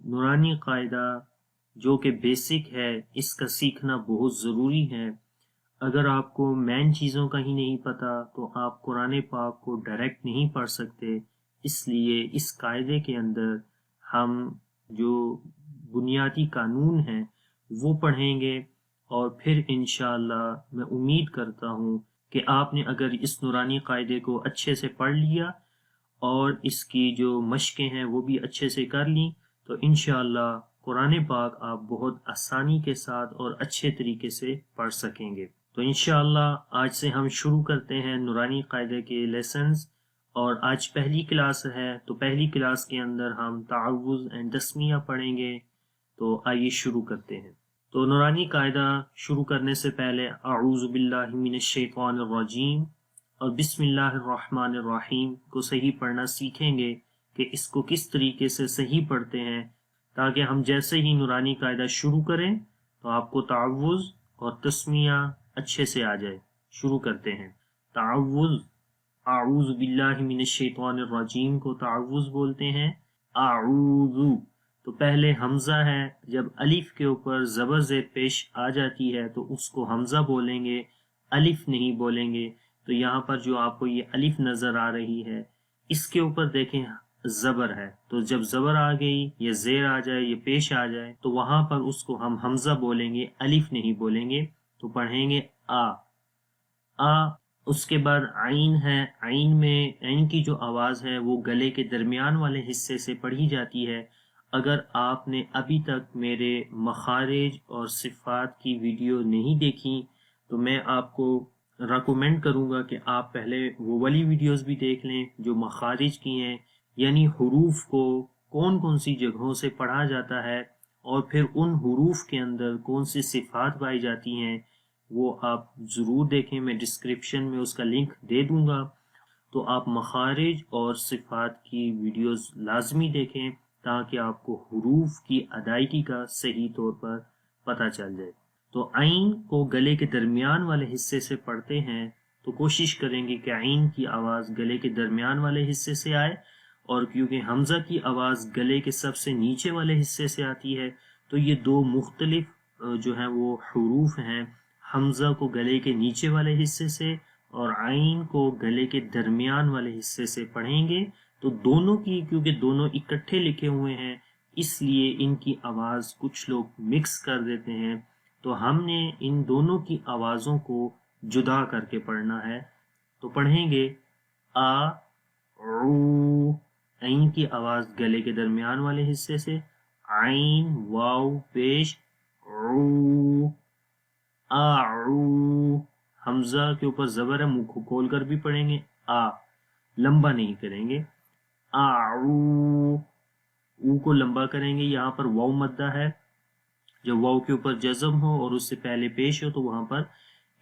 نورانی قاعدہ جو کہ بیسک ہے، اس کا سیکھنا بہت ضروری ہے۔ اگر آپ کو مین چیزوں کا ہی نہیں پتہ تو آپ قرآن پاک کو ڈائریکٹ نہیں پڑھ سکتے۔ اس لیے اس قاعدے کے اندر ہم جو بنیادی قانون ہیں وہ پڑھیں گے، اور پھر انشاءاللہ میں امید کرتا ہوں کہ آپ نے اگر اس نورانی قاعدے کو اچھے سے پڑھ لیا اور اس کی جو مشقیں ہیں وہ بھی اچھے سے کر لیں تو انشاءاللہ قرآن پاک آپ بہت آسانی کے ساتھ اور اچھے طریقے سے پڑھ سکیں گے۔ تو انشاءاللہ آج سے ہم شروع کرتے ہیں نورانی قاعدے کے لیسنز، اور آج پہلی کلاس ہے، تو پہلی کلاس کے اندر ہم تعوذ اینڈ تسمیہ پڑھیں گے۔ تو آئیے شروع کرتے ہیں۔ تو نورانی قاعدہ شروع کرنے سے پہلے اعوذ باللہ من الشیطان الرجیم اور بسم اللہ الرحمن الرحیم کو صحیح پڑھنا سیکھیں گے کہ اس کو کس طریقے سے صحیح پڑھتے ہیں، تاکہ ہم جیسے ہی نورانی قاعدہ شروع کریں تو آپ کو تعوذ اور تسمیہ اچھے سے آ جائے۔ شروع کرتے ہیں۔ تعوذ، اعوذ باللہ من الشیطان الرجیم کو تعوذ بولتے ہیں۔ اعوذ تو پہلے حمزہ ہے، جب الف کے اوپر زبر زیر پیش آ جاتی ہے تو اس کو حمزہ بولیں گے، الف نہیں بولیں گے۔ تو یہاں پر جو آپ کو یہ الف نظر آ رہی ہے اس کے اوپر دیکھیں زبر ہے، تو جب زبر آ گئی یا زیر آ جائے یا پیش آ جائے تو وہاں پر اس کو ہم حمزہ بولیں گے، الف نہیں بولیں گے۔ تو پڑھیں گے آ۔ اس کے بعد عین ہے، عین میں عین کی جو آواز ہے وہ گلے کے درمیان والے حصے سے پڑھی جاتی ہے۔ اگر آپ نے ابھی تک میرے مخارج اور صفات کی ویڈیو نہیں دیکھی تو میں آپ کو ریکمینڈ کروں گا کہ آپ پہلے وہ والی ویڈیوز بھی دیکھ لیں جو مخارج کی ہیں، یعنی حروف کو کون کون سی جگہوں سے پڑھا جاتا ہے اور پھر ان حروف کے اندر کون سی صفات پائی جاتی ہیں، وہ آپ ضرور دیکھیں۔ میں ڈسکرپشن میں اس کا لنک دے دوں گا، تو آپ مخارج اور صفات کی ویڈیوز لازمی دیکھیں تاکہ آپ کو حروف کی ادائیگی کا صحیح طور پر پتہ چل جائے۔ تو عین کو گلے کے درمیان والے حصے سے پڑھتے ہیں، تو کوشش کریں گے کہ عین کی آواز گلے کے درمیان والے حصے سے آئے، اور کیونکہ حمزہ کی آواز گلے کے سب سے نیچے والے حصے سے آتی ہے تو یہ دو مختلف جو ہیں وہ حروف ہیں۔ حمزہ کو گلے کے نیچے والے حصے سے اور عین کو گلے کے درمیان والے حصے سے پڑھیں گے، تو دونوں کی کیونکہ دونوں اکٹھے لکھے ہوئے ہیں اس لیے ان کی آواز کچھ لوگ مکس کر دیتے ہیں، تو ہم نے ان دونوں کی آوازوں کو جدا کر کے پڑھنا ہے۔ تو پڑھیں گے آ عو، عین کی آواز گلے کے درمیان والے حصے سے، عین واو پیش عو، اعو، حمزہ کے اوپر زبر ہے، منہ کو کھول کر بھی پڑھیں گے، آ لمبا نہیں کریں گے، اعو، او کو لمبا کریں گے۔ یہاں پر واو مدہ ہے، جب واو کے اوپر جزم ہو اور اس سے پہلے پیش ہو تو وہاں پر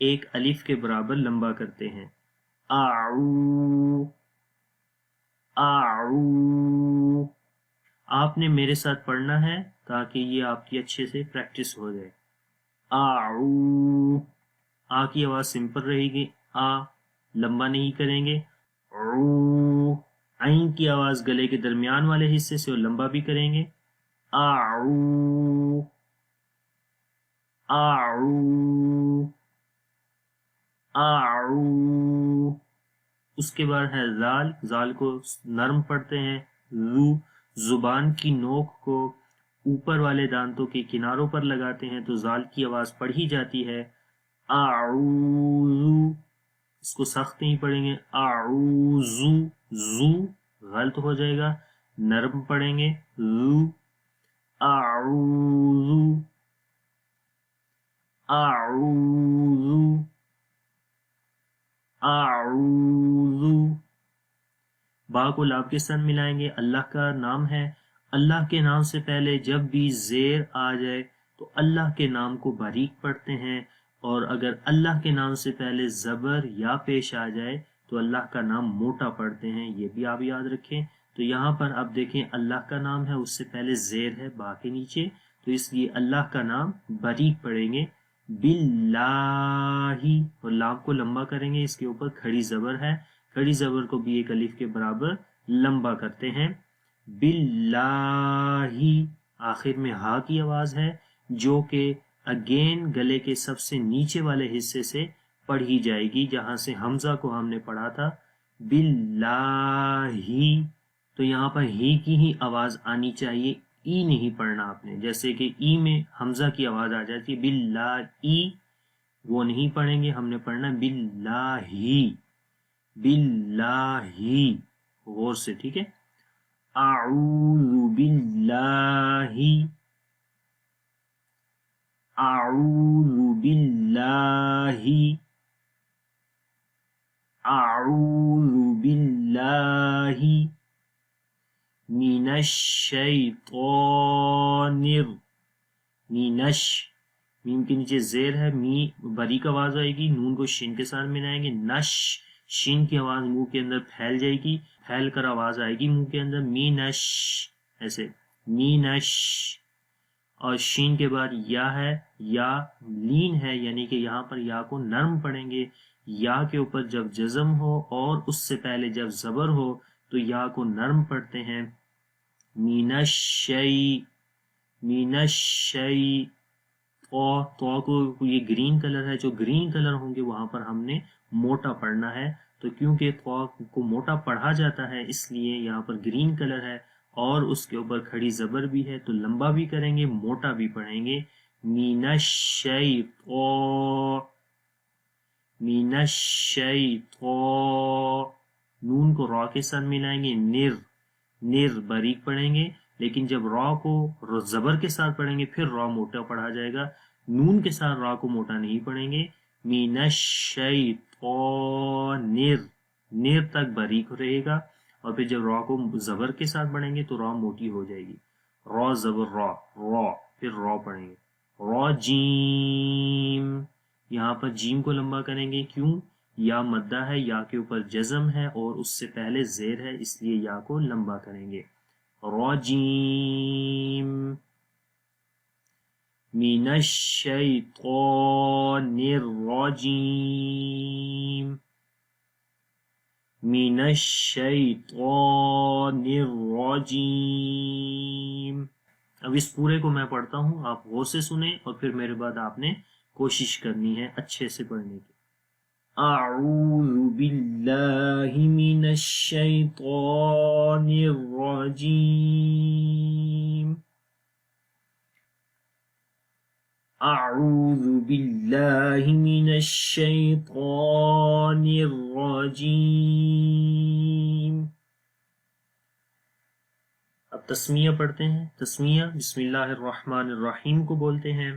ایک الف کے برابر لمبا کرتے ہیں۔ اعو، اعو، آپ نے میرے ساتھ پڑھنا ہے تاکہ یہ آپ کی اچھے سے پریکٹس ہو جائے۔ اعو، آ کی آواز سمپل رہے گی، آ لمبا نہیں کریں گے۔ عو، عین کی آواز گلے کے درمیان والے حصے سے اور لمبا بھی کریں گے۔ اعو، اعو، اعو۔ اس کے بعد ہے زال، زال کو نرم پڑھتے ہیں، زو، زبان کی نوک کو اوپر والے دانتوں کے کناروں پر لگاتے ہیں تو زال کی آواز پڑھی جاتی ہے۔ اعوذ، اس کو سخت نہیں پڑھیں گے، اعوذ، زو غلط ہو جائے گا، نرم پڑھیں گے، زو، اعوذ، اعوذ، اعوذ۔ با کو لام کے ساتھ ملائیں گے، اللہ کا نام ہے، اللہ کے نام سے پہلے جب بھی زیر آ جائے تو اللہ کے نام کو باریک پڑھتے ہیں، اور اگر اللہ کے نام سے پہلے زبر یا پیش آ جائے تو اللہ کا نام موٹا پڑھتے ہیں، یہ بھی آپ یاد رکھیں۔ تو یہاں پر آپ دیکھیں اللہ کا نام ہے، اس سے پہلے زیر ہے با کے نیچے، تو اس لیے اللہ کا نام باریک پڑھیں گے، باللہ، اور لام کو لمبا کریں گے، اس کے اوپر کھڑی زبر ہے، کھڑی زبر کو بھی ایک الف کے برابر لمبا کرتے ہیں، باللہ۔ آخر میں ہا کی آواز ہے جو کہ اگین گلے کے سب سے نیچے والے حصے سے پڑھی جائے گی، جہاں سے حمزہ کو ہم نے پڑھا تھا باللہ، تو یہاں پر ہی کی ہی آواز آنی چاہیے، ای نہیں پڑھنا آپ نے، جیسے کہ ای میں حمزہ کی آواز آ جاتی ہے باللہ ای، وہ نہیں پڑھیں گے، ہم نے پڑھنا باللہ، باللہ، غور سے، ٹھیک ہے۔ اعوذ باللہ، اعوذ باللہ، اعوذ باللہ من الشیطان مینش، میم کے نیچے زیر ہے، می باریک آواز آئے گی، نون کو شین کے ساتھ ملائیں گے، نش، شین کی آواز منہ کے اندر پھیل جائے گی، پھیل کر آواز آئے گی منہ کے اندر، مینش، ایسے مینش، اور شین کے بعد یا ہے، یا لین ہے، یعنی کہ یہاں پر یا کو نرم پڑھیں گے، یا کے اوپر جب جزم ہو اور اس سے پہلے جب زبر ہو تو یا کو نرم پڑھتے ہیں، مینش شیء، مینش شیء، تو کو یہ گرین کلر ہے، جو گرین کلر ہوں گے وہاں پر ہم نے موٹا پڑھنا ہے، تو کیونکہ تو کو موٹا پڑھا جاتا ہے اس لیے یہاں پر گرین کلر ہے، اور اس کے اوپر کھڑی زبر بھی ہے تو لمبا بھی کریں گے، موٹا بھی پڑھیں گے، من الشیطان، من الشیطان، نون کو را کے ساتھ ملائیں گے، نر باریک پڑھیں گے، لیکن جب را کو زبر کے ساتھ پڑھیں گے پھر را موٹا پڑھا جائے گا، نون کے ساتھ را کو موٹا نہیں پڑھیں گے، من الشیطان، نر تک باریک رہے گا، اور پھر جب را کو زبر کے ساتھ پڑھیں گے تو را موٹی ہو جائے گی، را زبر را، پھر را پڑھیں گے، را جیم، یہاں پر جیم کو لمبا کریں گے، کیوں؟ یا مدہ ہے، یا کے اوپر جزم ہے اور اس سے پہلے زیر ہے، اس لیے یا کو لمبا کریں گے، رجیم، من الشیطان الرجیم، من الشیطان الرجیم۔ اب اس پورے کو میں پڑھتا ہوں، آپ غور سے سنیں اور پھر میرے بعد آپ نے کوشش کرنی ہے اچھے سے پڑھنے کی۔ اعوذ باللہ من الشیطان الرجیم، اعوذ باللہ من الشیطان الرجیم۔ اب تسمیہ پڑھتے ہیں، تسمیہ بسم اللہ الرحمن الرحیم کو بولتے ہیں،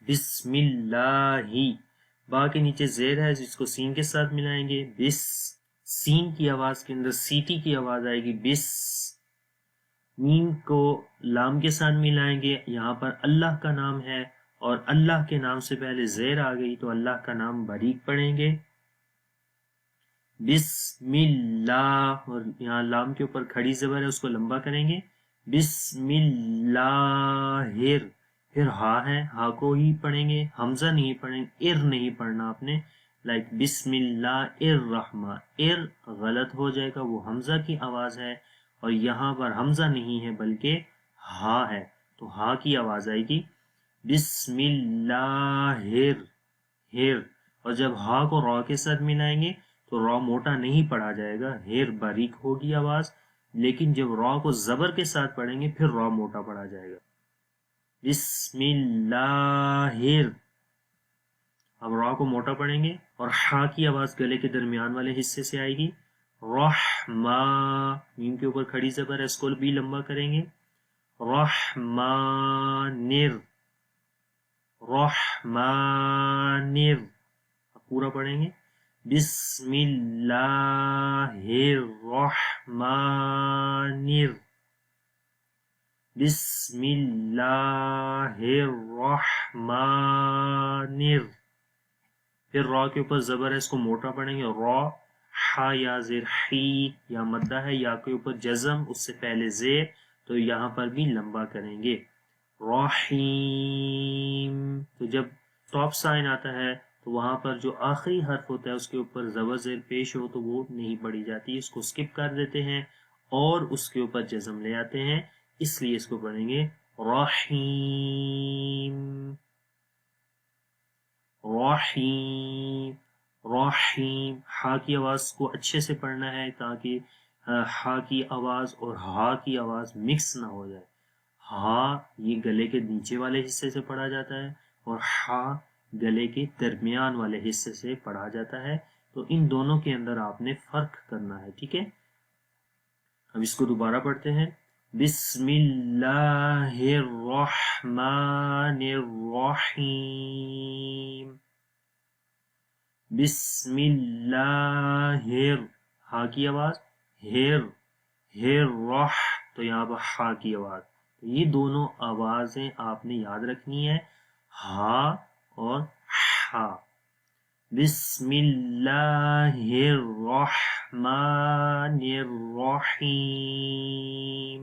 بسم اللہ، با کے نیچے زیر ہے جس کو سین کے ساتھ ملائیں گے، بس، سین کی آواز کے اندر سیٹی کی آواز آئے گی، بس، میم کو لام کے ساتھ ملائیں گے، یہاں پر اللہ کا نام ہے اور اللہ کے نام سے پہلے زیر آ گئی تو اللہ کا نام باریک پڑھیں گے، بسم اللہ، اور یہاں لام کے اوپر کھڑی زبر ہے اس کو لمبا کریں گے، بسم اللہ، پھر ہا ہے، ہا کو ہی پڑھیں گے، حمزہ نہیں پڑھیں، نہیں پڑھنا آپ نے، لائک بسم اللہ الرحمن، غلط ہو جائے گا، وہ حمزہ کی آواز ہے اور یہاں پر حمزہ نہیں ہے بلکہ ہا ہے، تو ہا کی آواز آئے گی، بسم اللہ، اور جب ہا کو را کے ساتھ ملائیں گے تو را موٹا نہیں پڑھا جائے گا، باریک ہوگی آواز، لیکن جب را کو زبر کے ساتھ پڑھیں گے پھر را موٹا پڑھا جائے گا، بسم اللہ، اب را کو موٹا پڑھیں گے اور ہا کی آواز گلے کے درمیان والے حصے سے آئے گی، رحمہ، میم کے اوپر کھڑی زبر ہے اس کو بھی لمبا کریں گے، رحمانر، رحمانر، پورا پڑھیں گے، بسم اللہ الرحمن، بسم اللہ الرحمن، پھر را کے اوپر زبر ہے اس کو موٹا پڑھیں گے، را، ہا یا زیر حی، یا مدہ ہے، یا کے اوپر جزم اس سے پہلے زیر، تو یہاں پر بھی لمبا کریں گے، رحیم، تو جب ٹاپ سائن آتا ہے تو وہاں پر جو آخری حرف ہوتا ہے اس کے اوپر زبر زیر پیش ہو تو وہ نہیں پڑھی جاتی، اس کو سکپ کر دیتے ہیں اور اس کے اوپر جزم لے آتے ہیں، اس لیے اس کو پڑھیں گے رحیم رحیم رحیم. ہا کی آواز کو اچھے سے پڑھنا ہے تاکہ ہا کی آواز اور ہا کی آواز مکس نہ ہو جائے. ہا یہ گلے کے نیچے والے حصے سے پڑھا جاتا ہے اور ہا گلے کے درمیان والے حصے سے پڑھا جاتا ہے. تو ان دونوں کے اندر آپ نے فرق کرنا ہے. ٹھیک ہے, اب اس کو دوبارہ پڑھتے ہیں. بسم اللہ الرحمن الرحیم. بسم اللہ ہا کی آواز, ہر رح تو یہاں پر ہا کی آواز. تو یہ دونوں آوازیں آپ نے یاد رکھنی ہے, ہا اور ہا. بسم اللہ الرحمن الرحیم.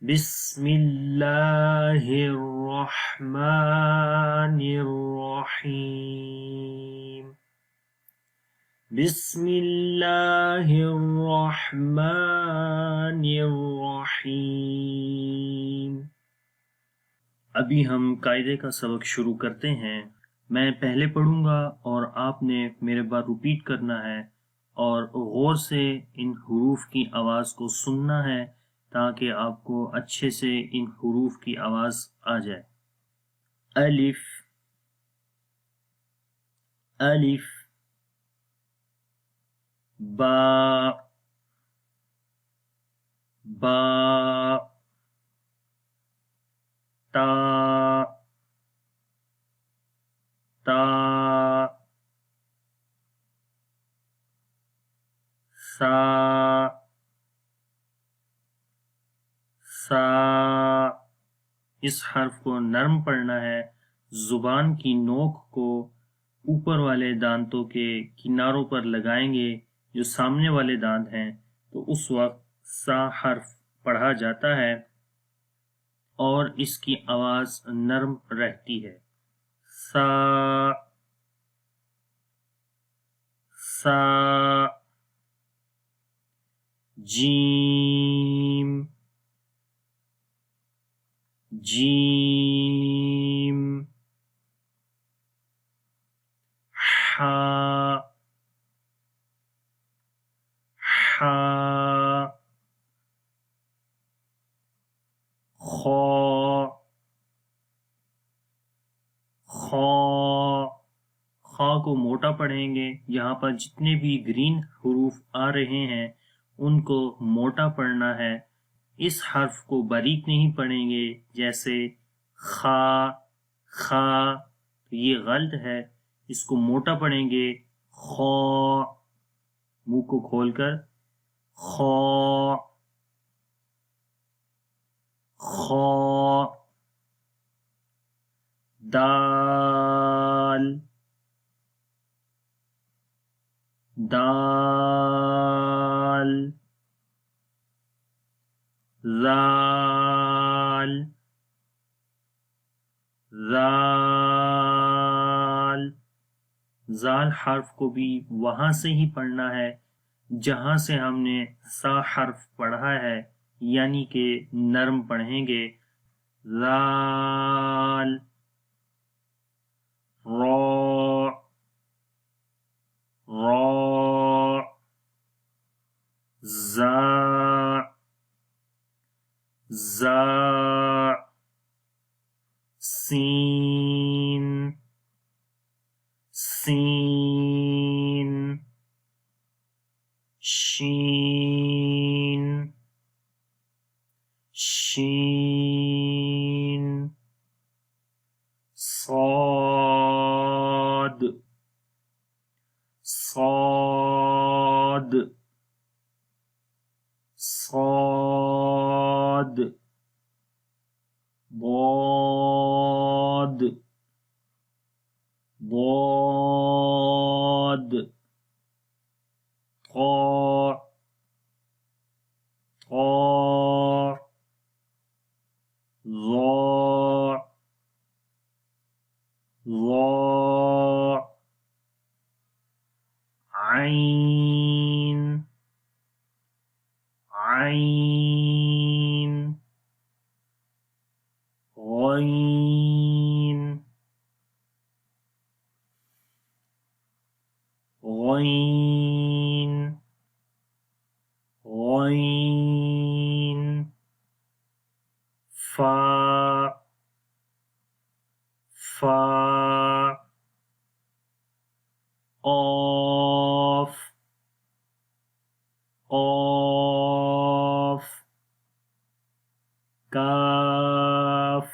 بسم اللہ الرحمن الرحیم. بسم اللہ الرحمن الرحیم. ابھی ہم قاعدے کا سبق شروع کرتے ہیں. میں پہلے پڑھوں گا اور آپ نے میرے بعد ریپیٹ کرنا ہے اور غور سے ان حروف کی آواز کو سننا ہے تاکہ آپ کو اچھے سے ان حروف کی آواز آ جائے. الف الف, با با, تا تا, سا سا. اس حرف کو نرم پڑھنا ہے. زبان کی نوک کو اوپر والے دانتوں کے کناروں پر لگائیں گے جو سامنے والے دانت ہیں, تو اس وقت سا حرف پڑھا جاتا ہے اور اس کی آواز نرم رہتی ہے. سا سا. جیم جیم. حا حا. خا خا. خا کو موٹا پڑھیں گے. یہاں پر جتنے بھی گرین حروف آ رہے ہیں ان کو موٹا پڑھنا ہے. اس حرف کو باریک نہیں پڑھیں گے جیسے خا خا, یہ غلط ہے. اس کو موٹا پڑھیں گے. خا, منہ کو کھول کر خا خا. دال دال. زال زال. زال حرف کو بھی وہاں سے ہی پڑھنا ہے جہاں سے ہم نے سا حرف پڑھا ہے, یعنی کہ نرم پڑھیں گے. زال. را را. زا زا. سین سین. شین شین. صاد صاد صاد. ضاد ضاد. طا طا. ظا ظا. عین عین. کاف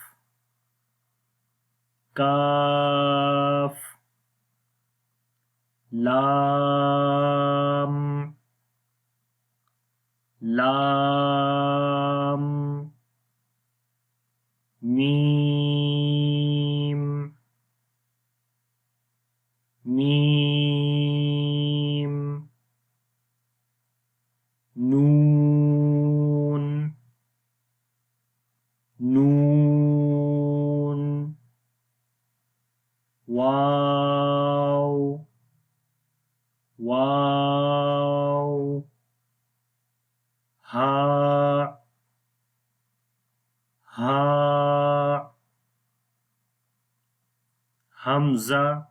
کاف لام لام میم میم نون نون واو واو ہا ہا حمزہ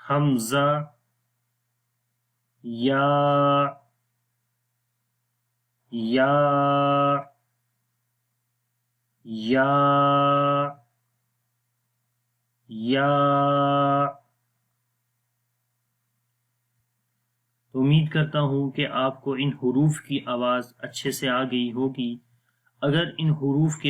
حمزہ یا یا یا یا امید کرتا ہوں کہ آپ کو ان حروف کی آواز اچھے سے آ گئی ہوگی۔ اگر ان حروف کی